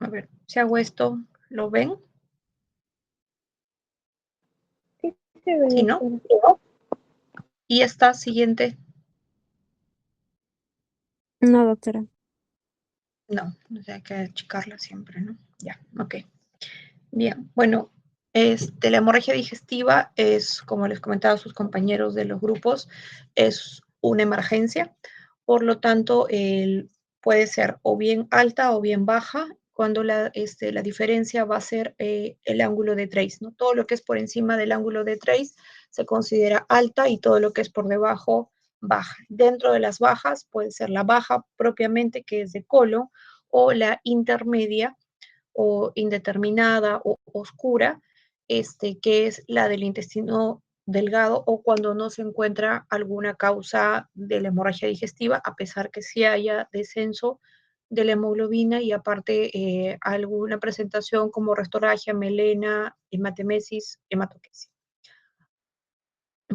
A ver, si hago esto, ¿lo ven? Sí, se ve, Sí, ¿no? doctora. Y esta siguiente, No, doctora. no, hay que achicarla siempre, ¿no? Ya, ok. Bien, bueno, la hemorragia digestiva es, como les comentaba a sus compañeros de los grupos, es una emergencia, por lo tanto, puede ser o bien alta o bien baja, cuando la diferencia va a ser el ángulo de trace, ¿no? Todo lo que es por encima del ángulo de trace se considera alta y todo lo que es por debajo, baja. Dentro de las bajas puede ser la baja propiamente, que es de colon, o la intermedia, o indeterminada o oscura, que es la del intestino delgado, o cuando no se encuentra alguna causa de la hemorragia digestiva, a pesar que sí haya descenso de la hemoglobina y aparte alguna presentación como restorragia, melena, hematemesis, hematoquesia.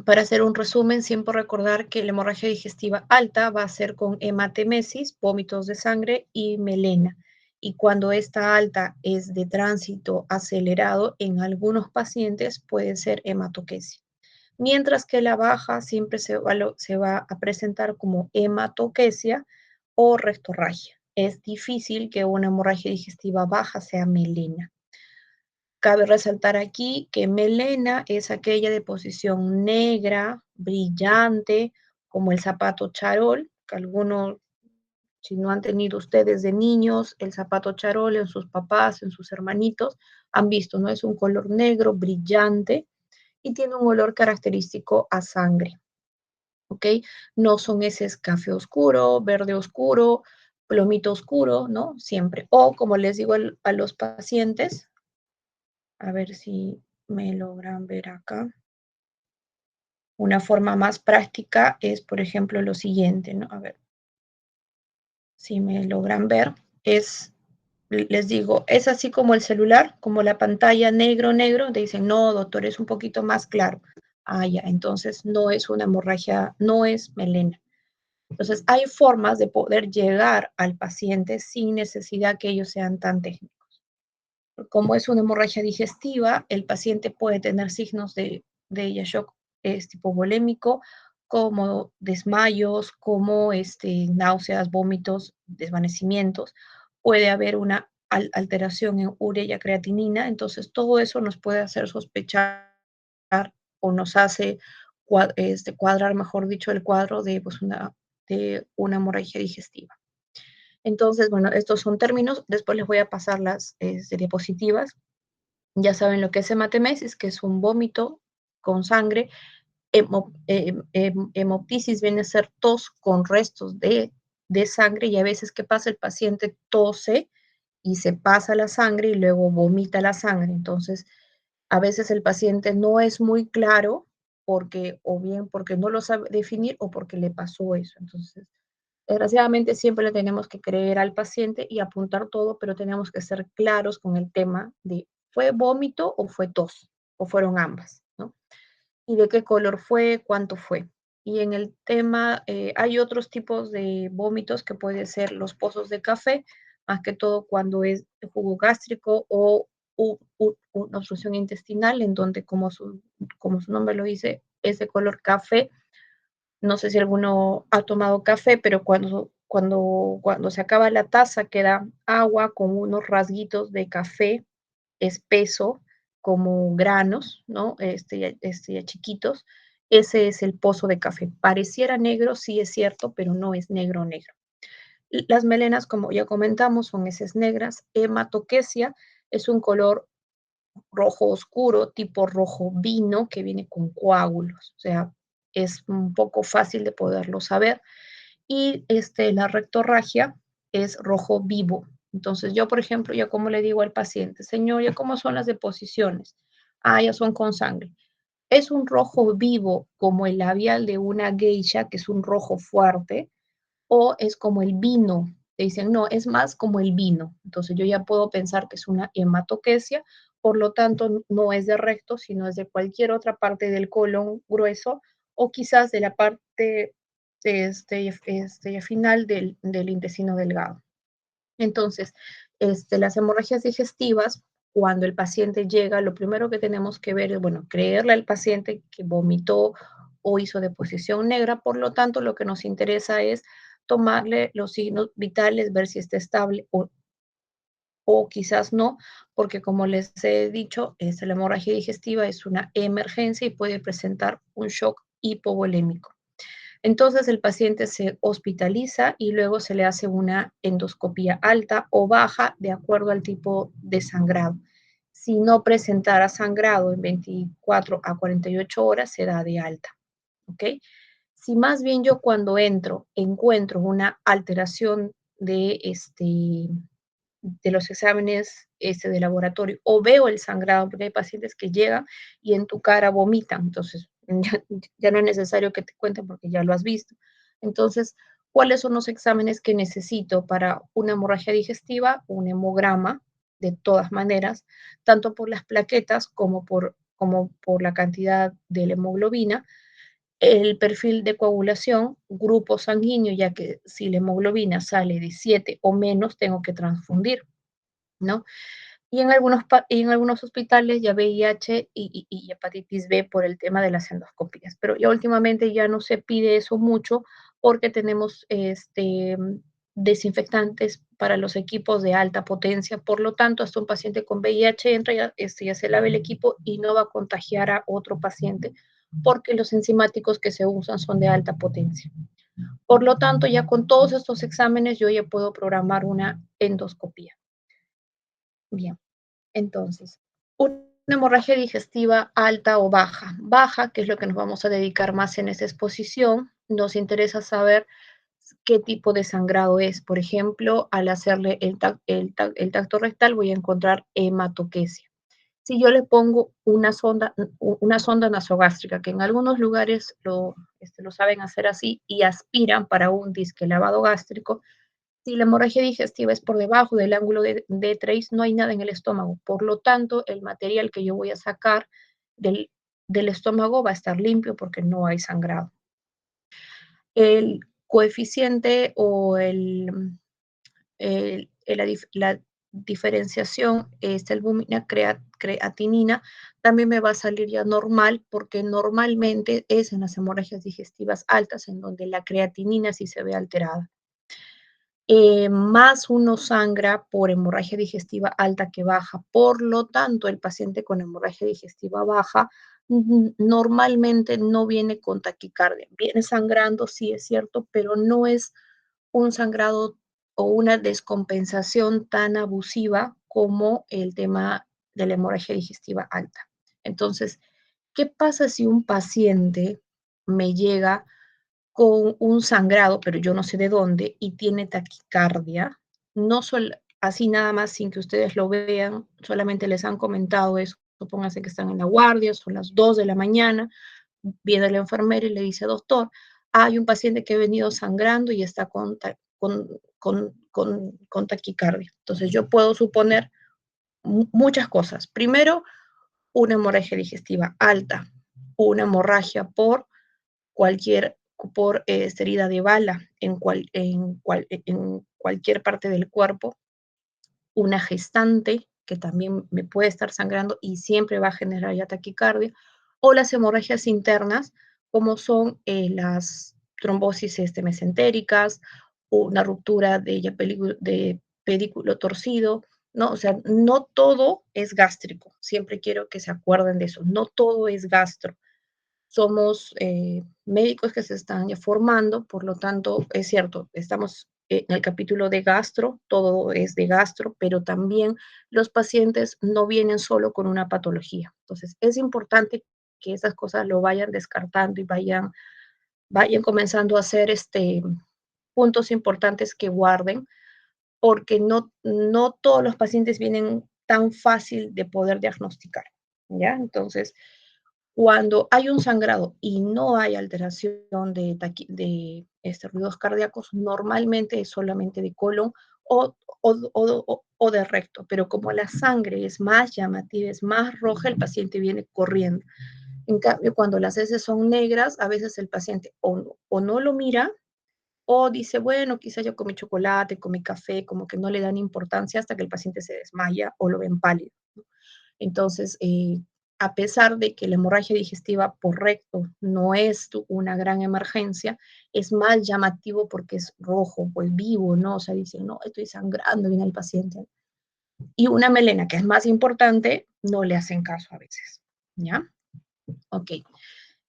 Para hacer un resumen, siempre recordar que la hemorragia digestiva alta va a ser con hematemesis, vómitos de sangre y melena. Y cuando esta alta es de tránsito acelerado, en algunos pacientes puede ser hematoquesia. Mientras que la baja siempre se va a presentar como hematoquesia o restorragia. Es difícil que una hemorragia digestiva baja sea melena. Cabe resaltar aquí que melena es aquella de posición negra, brillante, como el zapato charol, que algunos, si no han tenido ustedes de niños, el zapato charol en sus papás, en sus hermanitos, han visto, ¿no? Es un color negro, brillante, y tiene un olor característico a sangre, ¿ok? No son ese café oscuro, verde oscuro, plomito oscuro, ¿no? Siempre. O, como les digo a los pacientes, a ver si me logran ver acá. Una forma más práctica es, por ejemplo, lo siguiente, ¿no? A ver, si me logran ver, les digo, es así como el celular, como la pantalla negro, negro, te dicen, no, doctor, es un poquito más claro. Ah, ya, entonces no es una hemorragia, no es melena. Entonces, hay formas de poder llegar al paciente sin necesidad que ellos sean tan técnicos. Como es una hemorragia digestiva, el paciente puede tener signos de shock tipo volémico, como desmayos, como náuseas, vómitos, desvanecimientos. Puede haber una alteración en urea y creatinina, entonces todo eso nos puede hacer sospechar o nos hace cuadrar, mejor dicho, el cuadro de una hemorragia digestiva. Entonces, bueno, estos son términos, después les voy a pasar las diapositivas. Ya saben lo que es hematemesis, que es un vómito con sangre. Hemoptisis viene a ser tos con restos de sangre, y a veces, ¿qué pasa? El paciente tose y se pasa la sangre y luego vomita la sangre. Entonces, a veces el paciente no es muy claro porque, o bien porque no lo sabe definir o porque le pasó eso. Entonces, desgraciadamente siempre le tenemos que creer al paciente y apuntar todo, pero tenemos que ser claros con el tema de ¿fue vómito o fue tos? ¿O fueron ambas? ¿No? Y de qué color fue, cuánto fue. Y en el tema, hay otros tipos de vómitos que pueden ser los pozos de café, más que todo cuando es jugo gástrico o una obstrucción intestinal, en donde, como su nombre lo dice, es de color café. No sé si alguno ha tomado café, pero cuando se acaba la taza queda agua con unos rasguitos de café espeso, como granos, ¿no? Ya chiquitos. Ese es el pozo de café. Pareciera negro, sí es cierto, pero no es negro negro. Las melenas, como ya comentamos, son heces negras. Hematoquesia es un color rojo oscuro, tipo rojo vino, que viene con coágulos. O sea, es un poco fácil de poderlo saber. Y la rectorragia es rojo vivo. Entonces, yo, por ejemplo, ya como le digo al paciente, señor, ¿ya cómo son las deposiciones? Ah, ya son con sangre. Es un rojo vivo como el labial de una geisha, que es un rojo fuerte, o es como el vino. Te dicen, no, es más como el vino. Entonces yo ya puedo pensar que es una hematoquesia, por lo tanto no es de recto, sino es de cualquier otra parte del colon grueso, o quizás de la parte final del intestino delgado. Entonces, Las hemorragias digestivas, cuando el paciente llega, lo primero que tenemos que ver es, bueno, creerle al paciente que vomitó o hizo deposición negra, por lo tanto, lo que nos interesa es tomarle los signos vitales, ver si está estable o quizás no, porque como les he dicho, la hemorragia digestiva es una emergencia y puede presentar un shock hipovolémico. Entonces el paciente se hospitaliza y luego se le hace una endoscopía alta o baja de acuerdo al tipo de sangrado. Si no presentara sangrado en 24 a 48 horas, se da de alta. ¿Ok? Si más bien yo cuando entro encuentro una alteración de los exámenes de laboratorio o veo el sangrado, porque hay pacientes que llegan y en tu cara vomitan, entonces ya no es necesario que te cuenten porque ya lo has visto. Entonces, ¿cuáles son los exámenes que necesito para una hemorragia digestiva? Un hemograma, de todas maneras, tanto por las plaquetas como por la cantidad de la hemoglobina, el perfil de coagulación, grupo sanguíneo, ya que si la hemoglobina sale de 7 o menos, tengo que transfundir, ¿no? Y en algunos hospitales ya VIH y hepatitis B por el tema de las endoscopías. Pero ya últimamente ya no se pide eso mucho porque tenemos desinfectantes para los equipos de alta potencia. Por lo tanto, hasta un paciente con VIH entra, ya se lava el equipo y no va a contagiar a otro paciente porque los enzimáticos que se usan son de alta potencia. Por lo tanto, ya con todos estos exámenes yo ya puedo programar una endoscopía. Bien. Entonces, una hemorragia digestiva alta o baja. Baja, que es lo que nos vamos a dedicar más en esta exposición, nos interesa saber qué tipo de sangrado es. Por ejemplo, al hacerle el tacto rectal voy a encontrar hematoquesia. Si yo le pongo una sonda nasogástrica, que en algunos lugares lo saben hacer así y aspiran para un disque lavado gástrico, si la hemorragia digestiva es por debajo del ángulo de Trace, no hay nada en el estómago. Por lo tanto, el material que yo voy a sacar del, del estómago va a estar limpio porque no hay sangrado. El coeficiente o la diferenciación es albúmina creatinina, también me va a salir ya normal porque normalmente es en las hemorragias digestivas altas en donde la creatinina sí se ve alterada. Más uno sangra por hemorragia digestiva alta que baja. Por lo tanto, el paciente con hemorragia digestiva baja normalmente no viene con taquicardia. Viene sangrando, sí es cierto, pero no es un sangrado o una descompensación tan abusiva como el tema de la hemorragia digestiva alta. Entonces, ¿qué pasa si un paciente me llega con un sangrado, pero yo no sé de dónde, y tiene taquicardia? No así nada más sin que ustedes lo vean, solamente les han comentado eso, supónganse que están en la guardia, son las 2 de la mañana, viene la enfermera y le dice, doctor, hay un paciente que ha venido sangrando y está con taquicardia. Entonces yo puedo suponer muchas cosas. Primero, una hemorragia digestiva alta, una hemorragia cualquier herida de bala en cualquier parte del cuerpo, una gestante que también me puede estar sangrando y siempre va a generar ya taquicardia, o las hemorragias internas, como son las trombosis mesentéricas, o una ruptura de pedículo torcido, ¿no? O sea, no todo es gástrico, siempre quiero que se acuerden de eso, no todo es gastro. Somos médicos que se están ya formando, por lo tanto, es cierto, estamos en el capítulo de gastro, todo es de gastro, pero también los pacientes no vienen solo con una patología. Entonces, es importante que esas cosas lo vayan descartando y vayan comenzando a hacer puntos importantes que guarden, porque no todos los pacientes vienen tan fácil de poder diagnosticar, ¿ya? Entonces, cuando hay un sangrado y no hay alteración de ruidos cardíacos, normalmente es solamente de colon o de recto, pero como la sangre es más llamativa, es más roja, el paciente viene corriendo. En cambio, cuando las heces son negras, a veces el paciente o no lo mira o dice, bueno, quizá yo comí chocolate, comí café, como que no le dan importancia hasta que el paciente se desmaya o lo ven pálido, ¿no? Entonces, a pesar de que la hemorragia digestiva por recto no es una gran emergencia, es más llamativo porque es rojo, pues vivo, ¿no? O sea, dicen, no, estoy sangrando, viene el paciente. Y una melena, que es más importante, no le hacen caso a veces, ¿ya? Ok.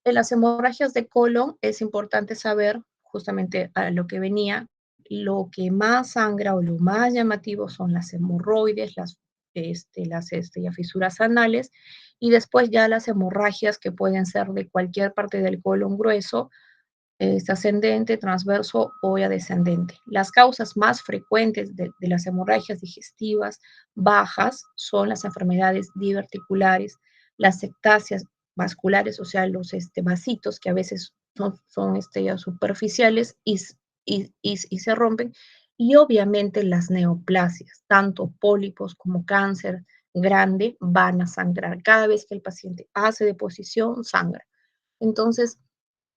En las hemorragias de colon es importante saber, justamente a lo que venía, lo que más sangra o lo más llamativo son las hemorroides, ya fisuras anales, y después ya las hemorragias que pueden ser de cualquier parte del colon grueso, ascendente, transverso o ya descendente. Las causas más frecuentes de las hemorragias digestivas bajas son las enfermedades diverticulares, las ectasias vasculares, o sea, los vasitos que a veces son ya superficiales y se rompen, y obviamente las neoplasias, tanto pólipos como cáncer grande van a sangrar. Cada vez que el paciente hace deposición, sangra. Entonces,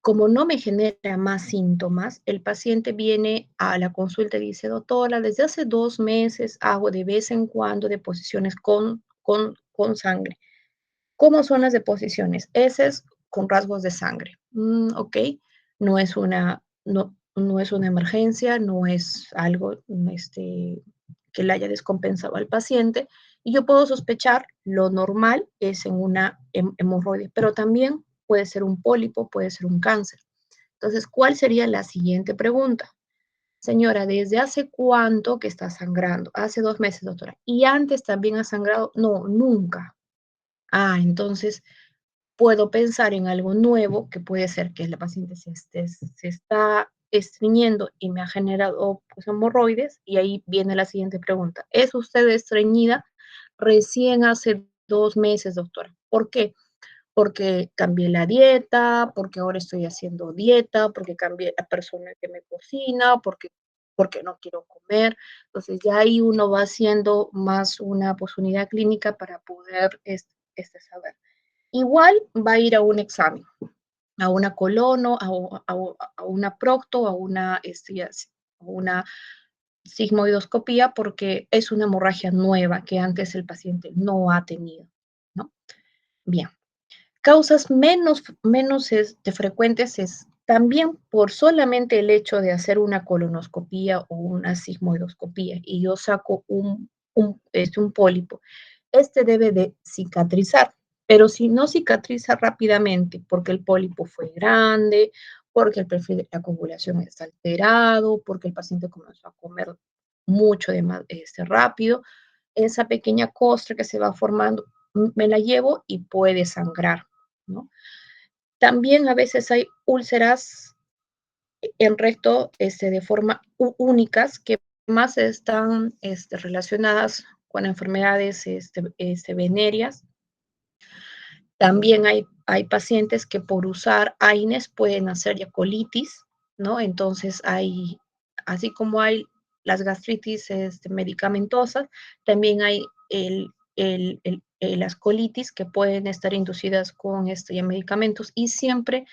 como no me genera más síntomas, el paciente viene a la consulta y dice, doctora, desde hace 2 meses hago de vez en cuando deposiciones con sangre. ¿Cómo son las deposiciones? Heces con rasgos de sangre. Ok, no es una emergencia, no es algo que le haya descompensado al paciente. Y yo puedo sospechar, lo normal es en una hemorroide, pero también puede ser un pólipo, puede ser un cáncer. Entonces, ¿cuál sería la siguiente pregunta? Señora, ¿desde hace cuánto que está sangrando? Hace 2 meses, doctora. ¿Y antes también ha sangrado? No, nunca. Ah, entonces puedo pensar en algo nuevo, que puede ser que la paciente se está estreñiendo y me ha generado pues, hemorroides, y ahí viene la siguiente pregunta. ¿Es usted estreñida recién hace 2 meses, doctora? ¿Por qué? Porque cambié la dieta, porque ahora estoy haciendo dieta, porque cambié la persona que me cocina, porque no quiero comer. Entonces ya ahí uno va haciendo más una pues, unidad clínica para poder saber. Igual va a ir a un examen, a una colono, a una procto, a una sigmoidoscopía, porque es una hemorragia nueva que antes el paciente no ha tenido, ¿no? Bien. Causas menos frecuentes es también por solamente el hecho de hacer una colonoscopía o una sigmoidoscopía y yo saco un pólipo. Este debe de cicatrizar, pero si no cicatriza rápidamente porque el pólipo fue grande, porque el perfil de la coagulación está alterado, porque el paciente comenzó a comer mucho de más rápido, esa pequeña costra que se va formando me la llevo y puede sangrar, ¿no? También a veces hay úlceras en recto de forma únicas que más están relacionadas con enfermedades venéreas. También hay pacientes que por usar AINES pueden hacer ya colitis, ¿no? Entonces así como hay las gastritis medicamentosas, también hay las colitis que pueden estar inducidas con ya medicamentos, y siempre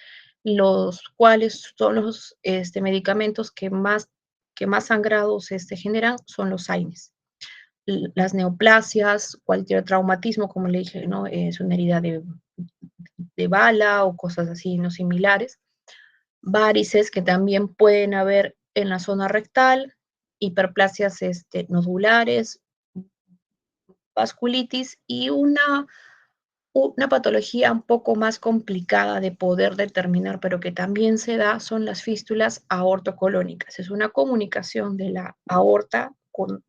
los cuales son los medicamentos que más sangrados generan son los AINES. Las neoplasias, cualquier traumatismo, como le dije, ¿no? Es una herida de bala o cosas así, no similares. Varices que también pueden haber en la zona rectal, hiperplasias nodulares, vasculitis, y una patología un poco más complicada de poder determinar, pero que también se da, son las fístulas aortocolónicas. Es una comunicación de la aorta con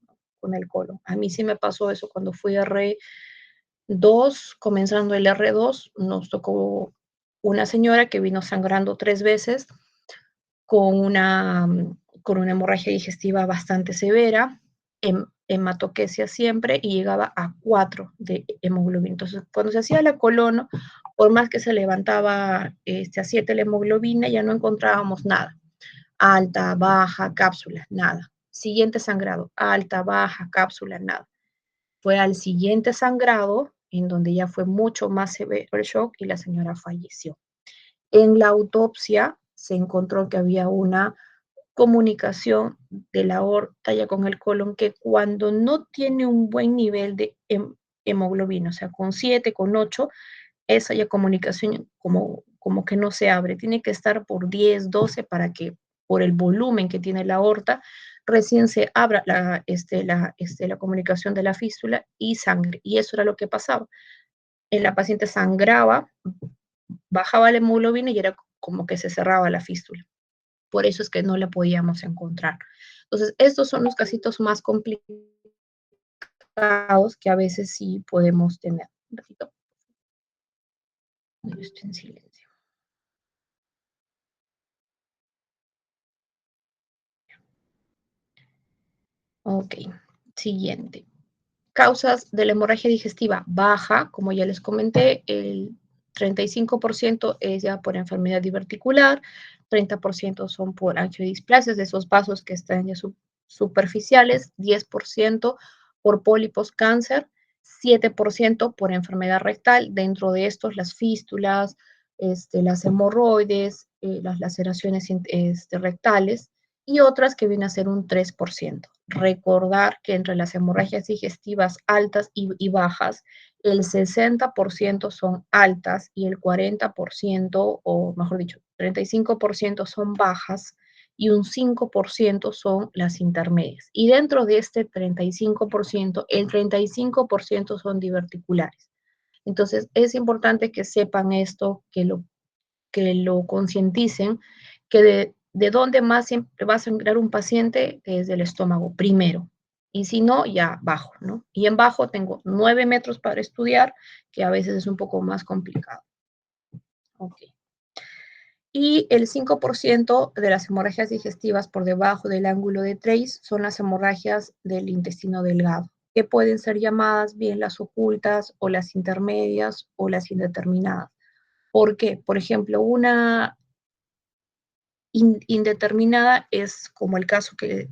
el colon. A mí sí me pasó eso cuando fui a R2, comenzando el R2, nos tocó una señora que vino sangrando 3 veces con una hemorragia digestiva bastante severa, hematoquesia siempre, y llegaba a 4 de hemoglobina. Entonces, cuando se hacía la colono, por más que se levantaba a 7 la hemoglobina, ya no encontrábamos nada. Alta, baja, cápsula, nada. Siguiente sangrado, alta, baja, cápsula, nada. Fue al siguiente sangrado en donde ya fue mucho más severo el shock y la señora falleció. En la autopsia se encontró que había una comunicación de la aorta ya con el colon, que cuando no tiene un buen nivel de hemoglobina, o sea, con 7, con 8, esa ya comunicación como que no se abre. Tiene que estar por 10, 12 para que, por el volumen que tiene la aorta, recién se abra la comunicación de la fístula y sangre. Y eso era lo que pasaba. La paciente sangraba, bajaba la hemoglobina y era como que se cerraba la fístula. Por eso es que no la podíamos encontrar. Entonces, estos son los casitos más complicados que a veces sí podemos tener. Un ratito. Yo estoy en silencio. Ok, siguiente. Causas de la hemorragia digestiva baja, como ya les comenté, el 35% es ya por enfermedad diverticular, 30% son por angiodisplasias de esos vasos que están ya superficiales, 10% por pólipos, cáncer, 7% por enfermedad rectal, dentro de estos las fístulas, las hemorroides, las laceraciones rectales, y otras que vienen a ser un 3%. Recordar que entre las hemorragias digestivas altas y bajas, el 60% son altas y el 40%, o mejor dicho, 35% son bajas y un 5% son las intermedias. Y dentro de este 35%, el 35% son diverticulares. Entonces, es importante que sepan esto, que lo concienticen, que de dónde más siempre va a sangrar un paciente es del estómago, primero. Y si no, ya bajo, ¿no? Y en bajo tengo 9 metros para estudiar, que a veces es un poco más complicado. Ok. Y el 5% de las hemorragias digestivas por debajo del ángulo de Trace son las hemorragias del intestino delgado, que pueden ser llamadas bien las ocultas o las intermedias o las indeterminadas. ¿Por qué? Por ejemplo, una indeterminada es como el caso que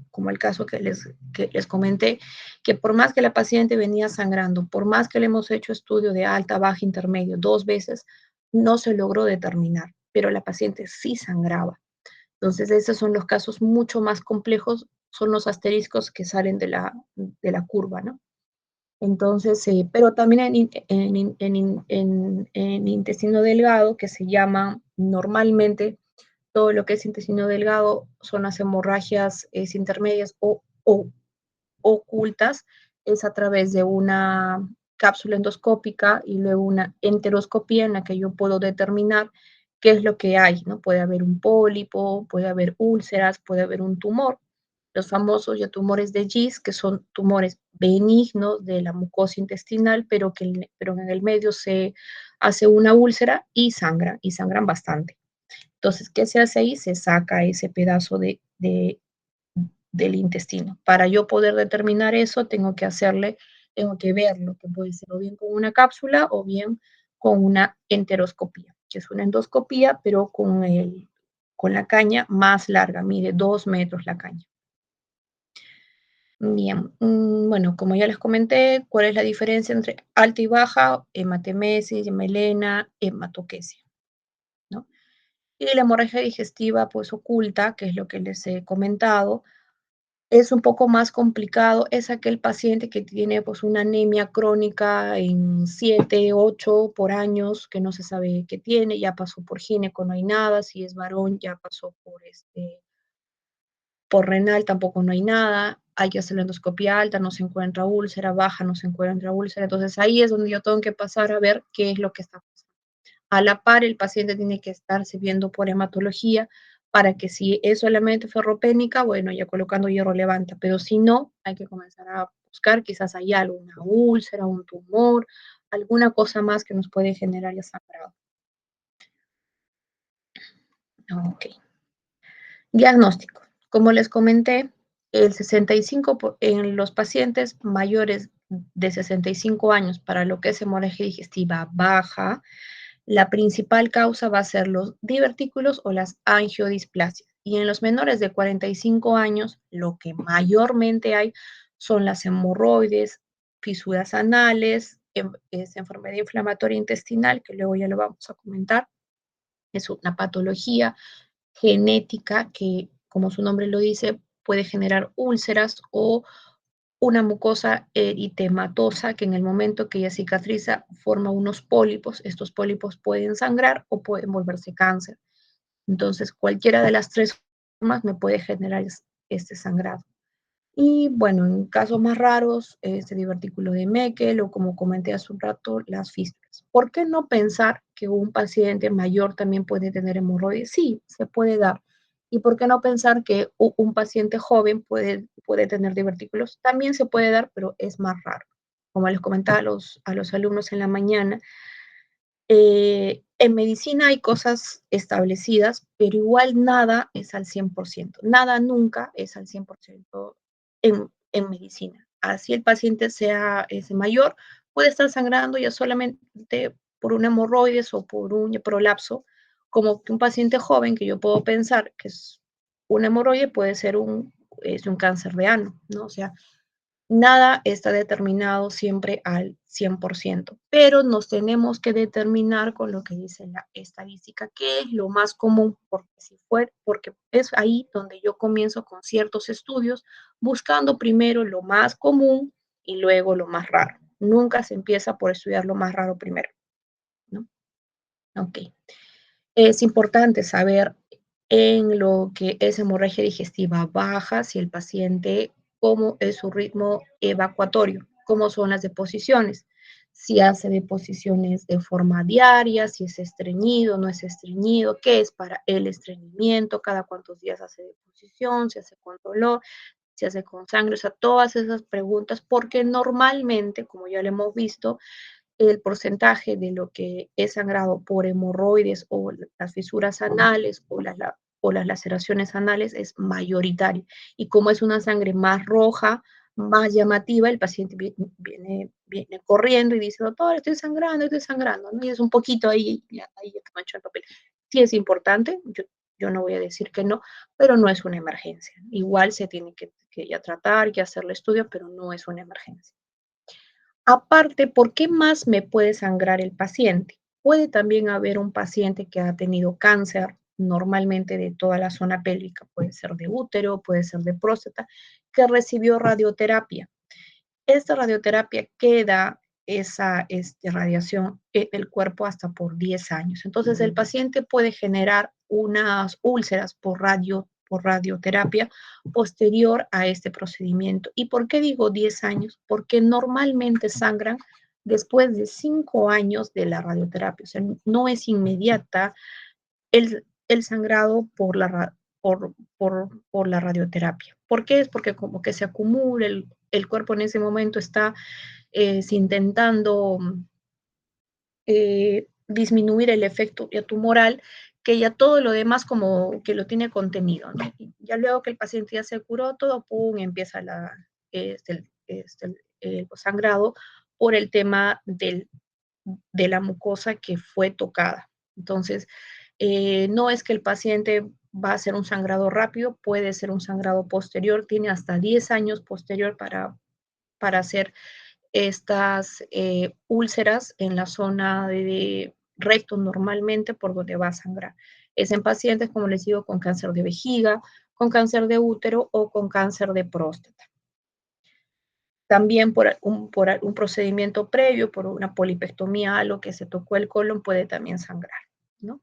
les comenté, que por más que la paciente venía sangrando, por más que le hemos hecho estudio de alta, baja, intermedio 2 veces, no se logró determinar, pero la paciente sí sangraba. Entonces, esos son los casos mucho más complejos, son los asteriscos que salen de la curva, ¿no? Entonces, pero también en intestino delgado, que se llama normalmente todo lo que es intestino delgado, son las hemorragias intermedias o ocultas, es a través de una cápsula endoscópica y luego una enteroscopía en la que yo puedo determinar qué es lo que hay, ¿no? Puede haber un pólipo, puede haber úlceras, puede haber un tumor. Los famosos ya tumores de Gis, que son tumores benignos de la mucosa intestinal, pero en el medio se hace una úlcera y sangran bastante. Entonces, ¿qué se hace ahí? Se saca ese pedazo del intestino. Para yo poder determinar eso, tengo que verlo, que puede ser o bien con una cápsula o bien con una enteroscopía, que es una endoscopía, pero con la caña más larga, mide 2 metros la caña. Bien, bueno, como ya les comenté, ¿cuál es la diferencia entre alta y baja? Hematemesis, melena, hematoquesia, ¿no? Y la hemorragia digestiva, pues oculta, que es lo que les he comentado, es un poco más complicado, es aquel paciente que tiene pues una anemia crónica en 7, 8 por años, que no se sabe qué tiene, ya pasó por gineco, no hay nada, si es varón ya pasó por renal, tampoco no hay nada, hay que hacer la endoscopia alta, no se encuentra úlcera, baja, no se encuentra úlcera, entonces ahí es donde yo tengo que pasar a ver qué es lo que está pasando. A la par, el paciente tiene que estarse viendo por hematología para que si es solamente ferropénica, bueno, ya colocando hierro levanta, pero si no, hay que comenzar a buscar, quizás hay algo, una úlcera, un tumor, alguna cosa más que nos puede generar ya sangrado. Ok. Diagnóstico. Como les comenté, el 65 en los pacientes mayores de 65 años para lo que es hemorragia digestiva baja, la principal causa va a ser los divertículos o las angiodisplasias. Y en los menores de 45 años, lo que mayormente hay son las hemorroides, fisuras anales, es enfermedad inflamatoria intestinal, que luego ya lo vamos a comentar. Es una patología genética que como su nombre lo dice, puede generar úlceras o una mucosa eritematosa que en el momento que ella cicatriza forma unos pólipos. Estos pólipos pueden sangrar o pueden volverse cáncer. Entonces, cualquiera de las tres formas me puede generar este sangrado. Y bueno, en casos más raros, este divertículo de Meckel o como comenté hace un rato, las fístulas. ¿Por qué no pensar que un paciente mayor también puede tener hemorroides? Sí, se puede dar. ¿Y por qué no pensar que un paciente joven puede tener divertículos? También se puede dar, pero es más raro. Como les comentaba a los alumnos en la mañana, en medicina hay cosas establecidas, pero igual nada es al 100%. Nada nunca es al 100% en medicina. Así el paciente sea ese mayor, puede estar sangrando ya solamente por un hemorroides o por un prolapso, como que un paciente joven que yo puedo pensar que es un hemorroide puede ser un cáncer de ano, ¿no? O sea, nada está determinado siempre al 100%, pero nos tenemos que determinar con lo que dice la estadística, que es lo más común, porque es ahí donde yo comienzo con ciertos estudios, buscando primero lo más común y luego lo más raro. Nunca se empieza por estudiar lo más raro primero, ¿no? Ok. Es importante saber en lo que es hemorragia digestiva baja, si el paciente, cómo es su ritmo evacuatorio, cómo son las deposiciones, si hace deposiciones de forma diaria, si es estreñido, no es estreñido, qué es para el estreñimiento, cada cuántos días hace deposición, si hace con dolor, si hace con sangre, o sea, todas esas preguntas, porque normalmente, como ya lo hemos visto, el porcentaje de lo que es sangrado por hemorroides o las fisuras anales o las laceraciones anales es mayoritario. Y como es una sangre más roja, más llamativa, el paciente viene corriendo y dice, doctor, estoy sangrando, ¿no? Y es un poquito ahí, ahí que manchó el papel. Sí es importante, yo no voy a decir que no, pero no es una emergencia. Igual se tiene que ya tratar, que hacer el estudio, pero no es una emergencia. Aparte, ¿por qué más me puede sangrar el paciente? Puede también haber un paciente que ha tenido cáncer, normalmente de toda la zona pélvica, puede ser de útero, puede ser de próstata, que recibió radioterapia. Esta radioterapia queda esa radiación en el cuerpo hasta por 10 años. Entonces, el paciente puede generar unas úlceras por radioterapia posterior a este procedimiento. ¿Y por qué digo 10 años? Porque normalmente sangran después de 5 años de la radioterapia. O sea, no es inmediata el sangrado por la radioterapia. ¿Por qué? Es porque como que se acumula, el cuerpo en ese momento está intentando disminuir el efecto ya tumoral, que ya todo lo demás como que lo tiene contenido, ¿no? Y ya luego que el paciente ya se curó todo, pum, empieza el sangrado por el tema de la mucosa que fue tocada. Entonces, no es que el paciente va a hacer un sangrado rápido, puede ser un sangrado posterior, tiene hasta 10 años posterior para hacer estas úlceras en la zona de recto normalmente por donde va a sangrar. Es en pacientes, como les digo, con cáncer de vejiga, con cáncer de útero o con cáncer de próstata. También por un procedimiento previo, por una polipectomía, algo que se tocó el colon, puede también sangrar, ¿no?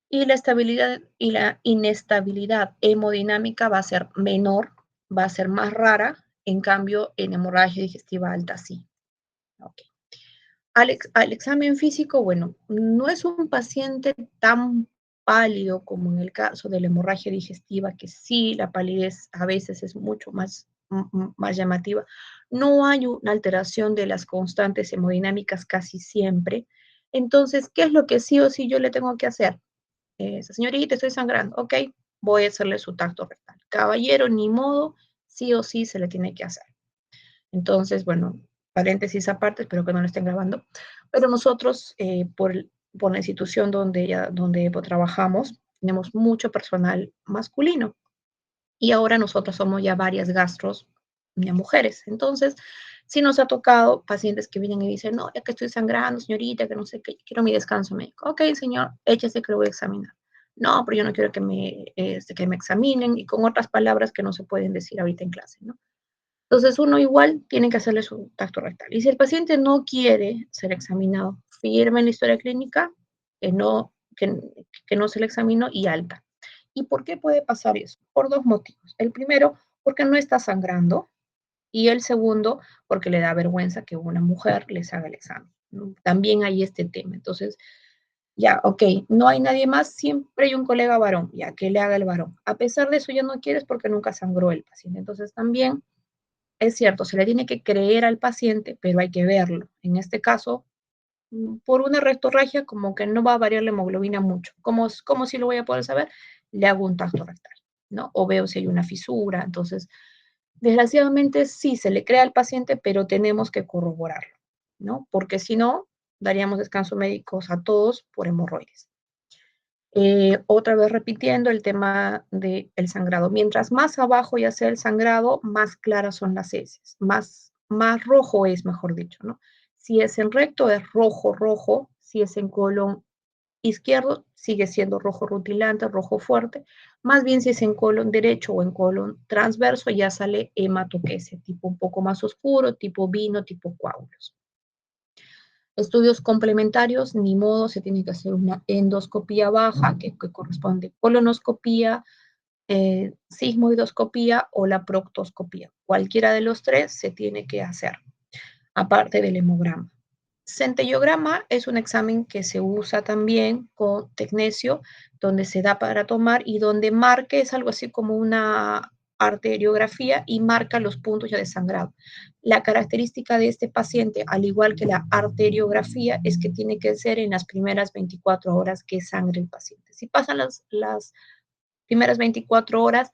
Y la estabilidad y la inestabilidad hemodinámica va a ser menor, va a ser más rara, en cambio, en hemorragia digestiva alta sí. Okay. Al examen físico, bueno, no es un paciente tan pálido como en el caso de la hemorragia digestiva, que sí, la palidez a veces es mucho más llamativa. No hay una alteración de las constantes hemodinámicas casi siempre. Entonces, ¿qué es lo que sí o sí yo le tengo que hacer? Señorita, estoy sangrando, ok, voy a hacerle su tacto rectal. Caballero, ni modo, sí o sí se le tiene que hacer. Entonces, bueno, paréntesis aparte, espero que no lo estén grabando, pero nosotros, por la institución donde trabajamos, tenemos mucho personal masculino y ahora nosotros somos ya varias gastros, ya mujeres. Entonces, sí nos ha tocado pacientes que vienen y dicen, no, ya que estoy sangrando, señorita, que no sé qué, quiero mi descanso médico. Ok, señor, échese que lo voy a examinar. no, pero yo no quiero que me examinen, y con otras palabras que no se pueden decir ahorita en clase, ¿no? Entonces uno igual tiene que hacerle su tacto rectal. Y si el paciente no quiere ser examinado, firme en la historia clínica que no se le examinó y alta. ¿Y por qué puede pasar eso? Por dos motivos. El primero, porque no está sangrando, y el segundo, porque le da vergüenza que una mujer les haga el examen, ¿no? También hay este tema. Entonces, ya, ok, no hay nadie más, siempre hay un colega varón, ya que le haga el varón. A pesar de eso, ya no quieres porque nunca sangró el paciente. Entonces, también es cierto, se le tiene que creer al paciente, pero hay que verlo. En este caso, por una rectorragia, como que no va a variar la hemoglobina mucho. ¿Cómo si lo voy a poder saber? Le hago un tacto rectal, ¿no? O veo si hay una fisura. Entonces, desgraciadamente sí se le crea al paciente, pero tenemos que corroborarlo, ¿no? Porque si no, daríamos descanso médicos a todos por hemorroides. Otra vez repitiendo el tema del sangrado. Mientras más abajo ya sea el sangrado, más claras son las heces, más rojo es, mejor dicho, ¿no? Si es en recto, es rojo, rojo. Si es en colon izquierdo, sigue siendo rojo rutilante, rojo fuerte. Más bien si es en colon derecho o en colon transverso, ya sale hematoquese, tipo un poco más oscuro, tipo vino, tipo coágulos. Estudios complementarios, ni modo, se tiene que hacer una endoscopía baja, que corresponde colonoscopía, sigmoidoscopía o la proctoscopía. Cualquiera de los tres se tiene que hacer, aparte del hemograma. Centellograma es un examen que se usa también con tecnesio, donde se da para tomar y donde marque, es algo así como una arteriografía y marca los puntos ya de sangrado. La característica de este paciente, al igual que la arteriografía, es que tiene que ser en las primeras 24 horas que sangre el paciente. Si pasan las primeras 24 horas,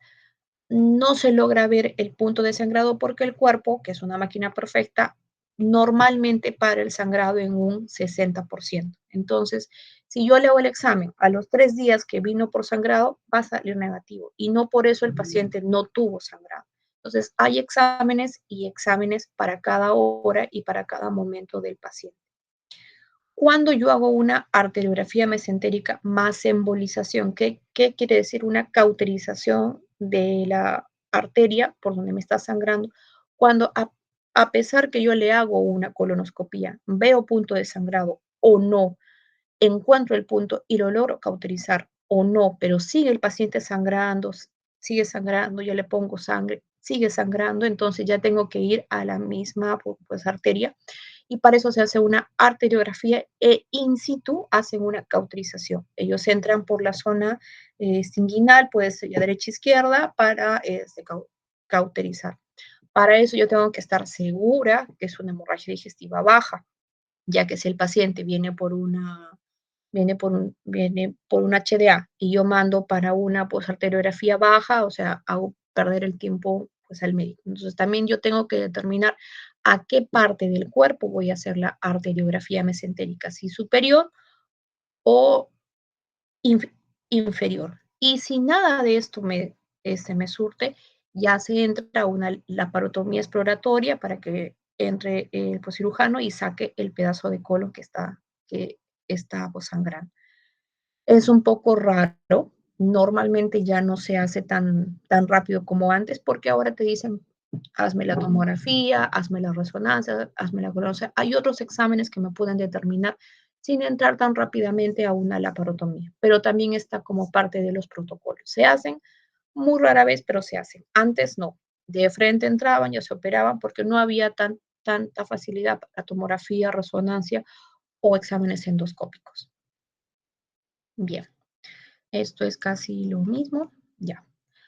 no se logra ver el punto de sangrado porque el cuerpo, que es una máquina perfecta, normalmente para el sangrado en un 60%. Entonces, si yo le hago el examen a los 3 días que vino por sangrado, va a salir negativo y no por eso el paciente no tuvo sangrado. Entonces, hay exámenes y exámenes para cada hora y para cada momento del paciente. Cuando yo hago una arteriografía mesentérica más embolización, ¿qué quiere decir? Una cauterización de la arteria por donde me está sangrando. Cuando a pesar que yo le hago una colonoscopía, veo punto de sangrado o no, encuentro el punto y lo logro cauterizar o no, pero sigue el paciente sigue sangrando, yo le pongo sangre, sigue sangrando, entonces ya tengo que ir a la misma pues, arteria y para eso se hace una arteriografía e in situ hacen una cauterización. Ellos entran por la zona inguinal, puede ser ya derecha izquierda, para cauterizar. Para eso yo tengo que estar segura que es una hemorragia digestiva baja, ya que si el paciente viene por un HDA y yo mando para una pues, arteriografía baja, o sea, hago perder el tiempo pues, al médico. Entonces también yo tengo que determinar a qué parte del cuerpo voy a hacer la arteriografía mesentérica, si superior o inf inferior. Y si nada de esto me surte, ya se entra a una laparotomía exploratoria para que entre el pues, cirujano y saque el pedazo de colon que está pues, sangrando. Es un poco raro, normalmente ya no se hace tan rápido como antes, porque ahora te dicen, hazme la tomografía, hazme la resonancia, hazme la colonoscopia. Hay otros exámenes que me pueden determinar sin entrar tan rápidamente a una laparotomía, pero también está como parte de los protocolos. Se hacen muy rara vez, pero se hacen. Antes no, de frente entraban, ya se operaban porque no había tanta facilidad para tomografía, resonancia o exámenes endoscópicos. Bien. Esto es casi lo mismo. Ya.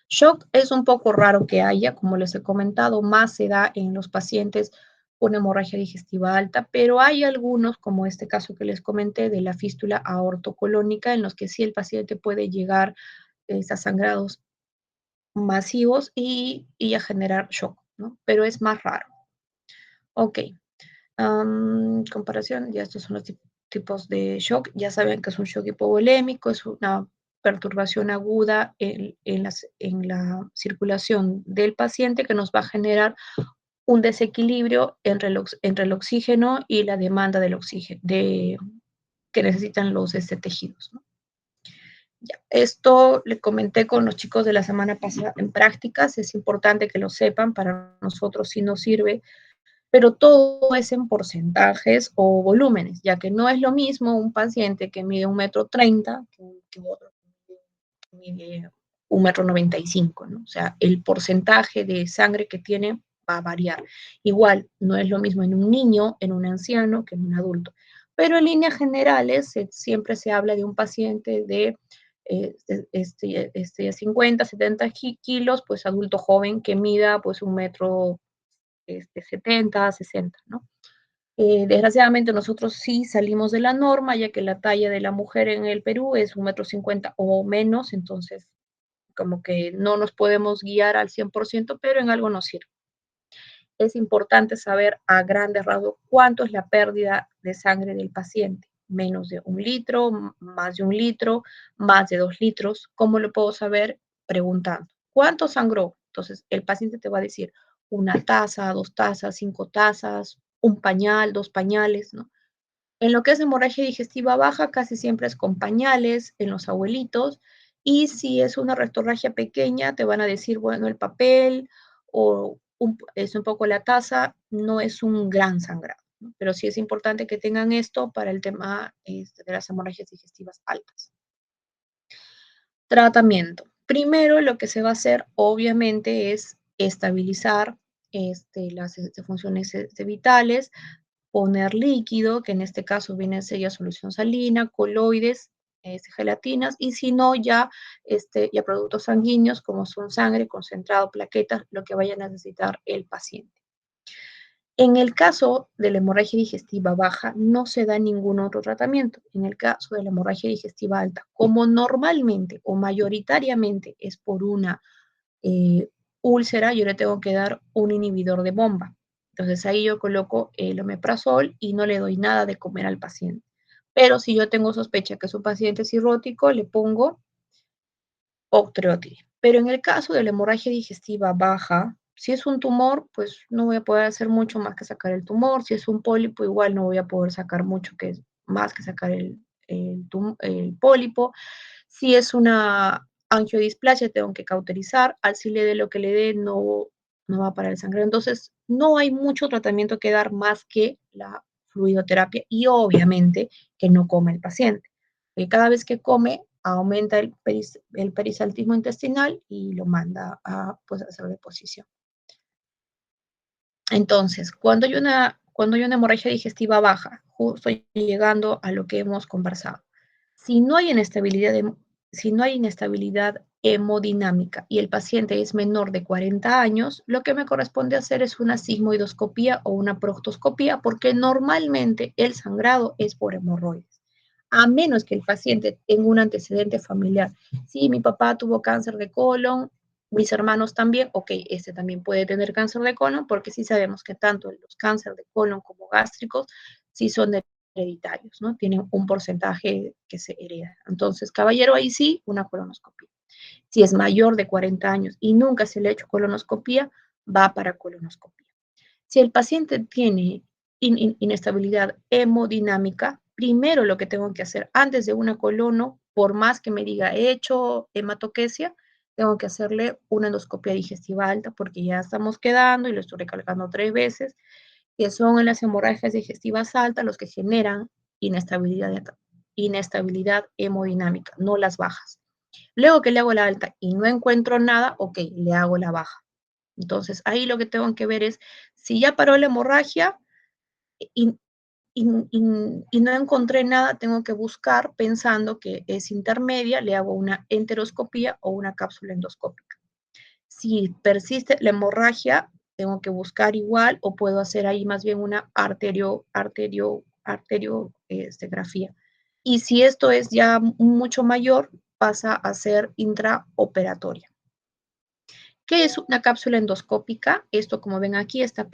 Shock es un poco raro que haya, como les he comentado, más se da en los pacientes con hemorragia digestiva alta, pero hay algunos, como este caso que les comenté, de la fístula aortocolónica, en los que sí el paciente puede llegar a sangrados masivos y a generar shock, ¿no? Pero es más raro. Ok. Comparación, ya estos son los tipos de shock. Ya saben que es un shock hipovolémico, es una perturbación aguda en la circulación del paciente que nos va a generar un desequilibrio entre el oxígeno y la demanda del oxígeno que necesitan los tejidos, ¿no? Ya, esto le comenté con los chicos de la semana pasada en prácticas, es importante que lo sepan, para nosotros sí nos sirve, pero todo es en porcentajes o volúmenes, ya que no es lo mismo un paciente que mide 1,30 m que otro que mide 1,95 m, ¿no? O sea, el porcentaje de sangre que tiene va a variar. Igual, no es lo mismo en un niño, en un anciano, que en un adulto. Pero en líneas generales, siempre se habla de un paciente de 50, 70 kilos, pues adulto joven que mida pues 1 metro 70, 60, ¿no? Desgraciadamente nosotros sí salimos de la norma, ya que la talla de la mujer en el Perú es 1,50 m o menos, entonces como que no nos podemos guiar al 100%, pero en algo nos sirve. Es importante saber a grandes rasgos cuánto es la pérdida de sangre del paciente. Menos de 1 litro, más de 1 litro, más de 2 litros. ¿Cómo lo puedo saber? Preguntando. ¿Cuánto sangró? Entonces, el paciente te va a decir 1 taza, 2 tazas, 5 tazas, un pañal, 2 pañales, ¿no? En lo que es hemorragia digestiva baja, casi siempre es con pañales en los abuelitos. Y si es una rectorragia pequeña, te van a decir, bueno, el papel o es un poco la taza, no es un gran sangrado, ¿no? Pero sí es importante que tengan esto para el tema de las hemorragias digestivas altas. Tratamiento. Primero, lo que se va a hacer, obviamente, es estabilizar las funciones vitales, poner líquido, que en este caso viene a ser ya solución salina, coloides, gelatinas, y si no, ya productos sanguíneos como son sangre, concentrado, plaquetas, lo que vaya a necesitar el paciente. En el caso de la hemorragia digestiva baja, no se da ningún otro tratamiento. En el caso de la hemorragia digestiva alta, como normalmente o mayoritariamente es por una eh, úlcera, yo le tengo que dar un inhibidor de bomba. Entonces ahí yo coloco el omeprazol y no le doy nada de comer al paciente. Pero si yo tengo sospecha que es un paciente cirrótico, le pongo octreotide. Pero en el caso de la hemorragia digestiva baja, si es un tumor, pues no voy a poder hacer mucho más que sacar el tumor. Si es un pólipo, igual no voy a poder sacar mucho más que sacar el pólipo. Si es una angiodisplasia, tengo que cauterizar. Al si le dé lo que le dé, no va a parar el sangrado. Entonces, no hay mucho tratamiento que dar más que la fluidoterapia y obviamente que no come el paciente. Porque cada vez que come, aumenta el perisaltismo intestinal y lo manda a pues, hacer deposición. Entonces, cuando hay una hemorragia digestiva baja, justo llegando a lo que hemos conversado, si no hay si no hay inestabilidad hemodinámica y el paciente es menor de 40 años, lo que me corresponde hacer es una sigmoidoscopía o una proctoscopía, porque normalmente el sangrado es por hemorroides, a menos que el paciente tenga un antecedente familiar. Si mi papá tuvo cáncer de colon, mis hermanos también, ok, este también puede tener cáncer de colon, porque sí sabemos que tanto los cánceres de colon como gástricos sí son hereditarios, ¿no? Tienen un porcentaje que se hereda. Entonces, caballero, ahí sí, una colonoscopia. Si es mayor de 40 años y nunca se le ha hecho colonoscopia, va para colonoscopia. Si el paciente tiene inestabilidad hemodinámica, primero lo que tengo que hacer antes de una colono, por más que me diga he hecho hematoquesia, tengo que hacerle una endoscopia digestiva alta porque ya estamos quedando, y lo estoy recalcando 3 veces, que son en las hemorragias digestivas altas los que generan inestabilidad hemodinámica, no las bajas. Luego que le hago la alta y no encuentro nada, ok, le hago la baja. Entonces, ahí lo que tengo que ver es si ya paró la hemorragia y, y no encontré nada, tengo que buscar pensando que es intermedia, le hago una enteroscopía o una cápsula endoscópica. Si persiste la hemorragia, tengo que buscar igual o puedo hacer ahí más bien una arteriografía. Y si esto es ya mucho mayor, pasa a ser intraoperatoria. ¿Qué es una cápsula endoscópica? Esto, como ven aquí, esta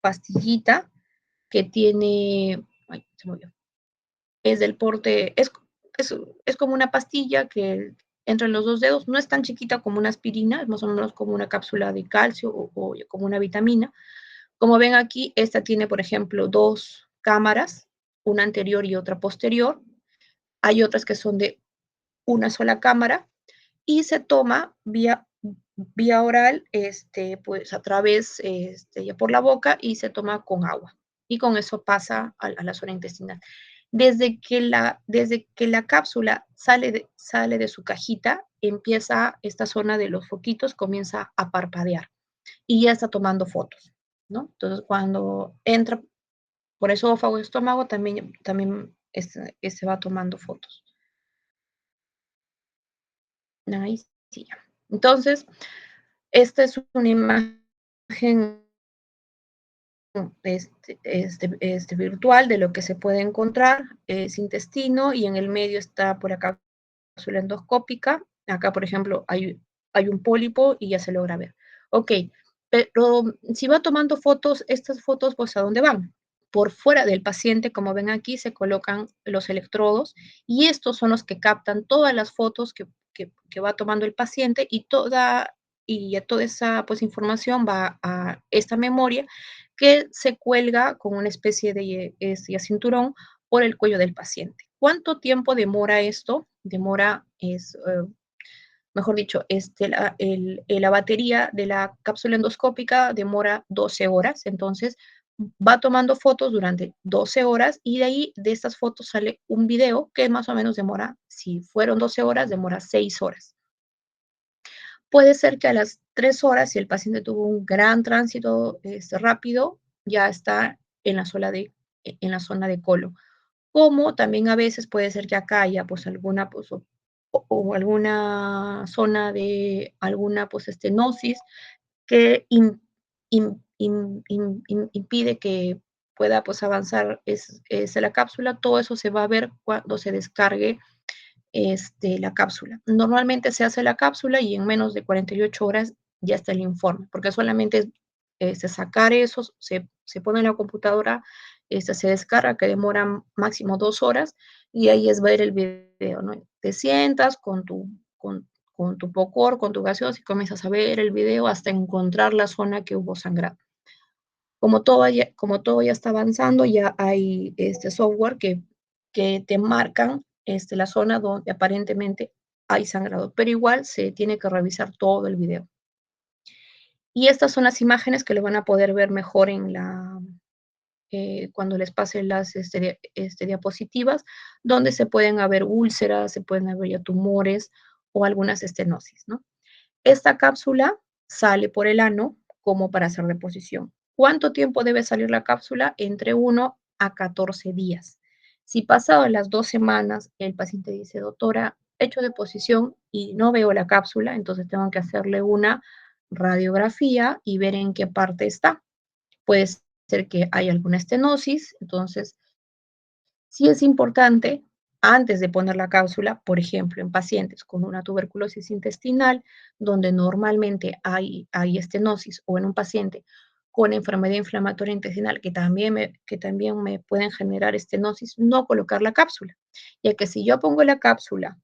pastillita que tiene, ay, se movió, es del porte, es como una pastilla que entra en los 2 dedos, no es tan chiquita como una aspirina, es más o menos como una cápsula de calcio o como una vitamina. Como ven aquí, esta tiene, por ejemplo, 2 cámaras, una anterior y otra posterior. Hay otras que son de una sola cámara y se toma vía oral, pues a través, ya por la boca y se toma con agua. Y con eso pasa a la zona intestinal. Desde que la cápsula sale de su cajita, empieza esta zona de los foquitos, comienza a parpadear y ya está tomando fotos, ¿no? Entonces, cuando entra por esófago, estómago, también se va tomando fotos. Ahí sí ya. Entonces, esta es una imagen virtual de lo que se puede encontrar, es intestino y en el medio está por acá cápsula endoscópica. Acá, por ejemplo, hay un pólipo y ya se logra ver. Ok, pero si va tomando fotos, estas fotos, pues, ¿a dónde van? Por fuera del paciente, como ven aquí, se colocan los electrodos y estos son los que captan todas las fotos que va tomando el paciente y toda esa, pues, información va a esta memoria que se cuelga con una especie de cinturón por el cuello del paciente. ¿Cuánto tiempo demora esto? Mejor dicho, la batería de la cápsula endoscópica demora 12 horas, entonces va tomando fotos durante 12 horas y de ahí de estas fotos sale un video que más o menos demora, si fueron 12 horas, demora 6 horas. Puede ser que a las 3 horas, si el paciente tuvo un gran tránsito rápido, ya está en la zona de colon. Como también a veces puede ser que acá haya pues alguna pues, o alguna zona de alguna pues estenosis que impide que pueda pues avanzar la cápsula. Todo eso se va a ver cuando se descargue la cápsula. Normalmente se hace la cápsula y en menos de 48 horas ya está el informe, porque solamente es sacar eso, se pone en la computadora, se descarga, que demora máximo 2 horas, y ahí es ver el video, ¿no? Te sientas con tu Pocor, con tu gaseosa, y comienzas a ver el video hasta encontrar la zona que hubo sangrado. Como todo ya está avanzando, ya hay este software que te marcan la zona donde aparentemente hay sangrado, pero igual se tiene que revisar todo el video. Y estas son las imágenes que le van a poder ver mejor cuando les pase las diapositivas, donde se pueden haber úlceras, se pueden haber ya tumores o algunas estenosis, ¿no? Esta cápsula sale por el ano como para hacer deposición. ¿Cuánto tiempo debe salir la cápsula? Entre 1 a 14 días. Si pasado las 2 semanas el paciente dice, doctora, he hecho deposición y no veo la cápsula, entonces tengo que hacerle una radiografía y ver en qué parte está. Puede ser que haya alguna estenosis, entonces sí es importante, antes de poner la cápsula, por ejemplo, en pacientes con una tuberculosis intestinal, donde normalmente hay estenosis, o en un paciente con enfermedad inflamatoria intestinal, que también me pueden generar estenosis, no colocar la cápsula, ya que si yo pongo la cápsula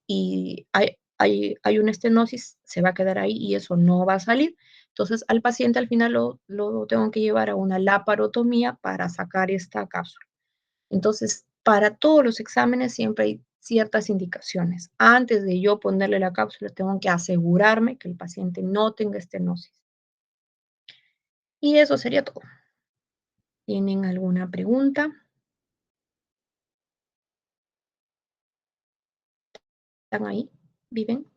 y hay una estenosis, se va a quedar ahí y eso no va a salir. Entonces, al paciente al final lo tengo que llevar a una laparotomía para sacar esta cápsula. Entonces, para todos los exámenes siempre hay ciertas indicaciones. Antes de yo ponerle la cápsula, tengo que asegurarme que el paciente no tenga estenosis. Y eso sería todo. ¿Tienen alguna pregunta? ¿Están ahí? ¿Viven?